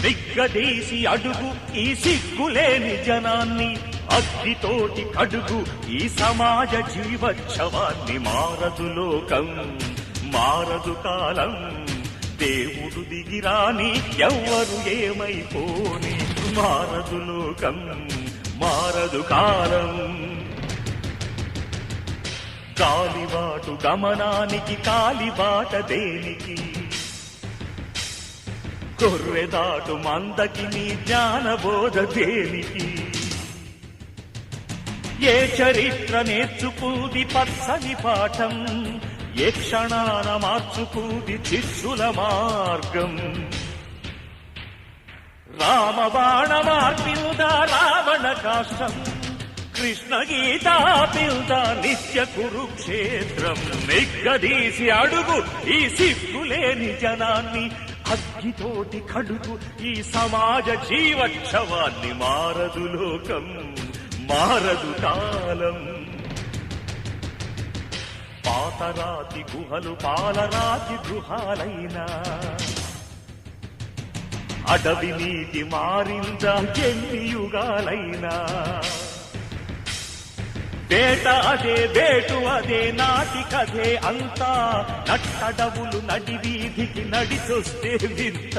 నిగ్గదీసి అడుగు ఈ సిగ్గులేని జనాన్ని, అగ్గితోటి కడుగు ఈ సమాజ జీవోత్సవాన్ని. మారదు లోకం, మారదు కాలం, దేవుడు దిగిరాని ఎవ్వరు ఏమైపోని. మారదు లోకం, మారదు కాలం. కాలిబాటు గమనానికి కాలిబాట దేనికి, కొర్రెదాటు మందకి నీ జ్ఞానబోధ దేనికి. ఏ చరిత్ర నేర్చుకుంది పచ్చని పాఠం, ఏ క్షణాన మార్చుకుంది శిష్యుల మార్గం. రామబాణ మార్పిల్దా రావణ కాష్టం, కృష్ణ గీతా పిల్దా నిత్య కురుక్షేత్రం. నిగ్గదీసి అడుగు ఈ సిగ్గులేని జనాన్ని, అగ్గితోటి కడుగు ఈ సమాజ జీవోత్సవాన్ని. మారదు లోకం, మారదు కాలం. పాతరాతి గుహలు పాలరాతి గృహాలైనా, అడవి నీటి మారిందా ఎన్ని యుగాలైనా. వేట అదే వేటు అదే నాటికదే అంతా, నట్టడవులు నడి వీధికి నడిచొస్తే వింత.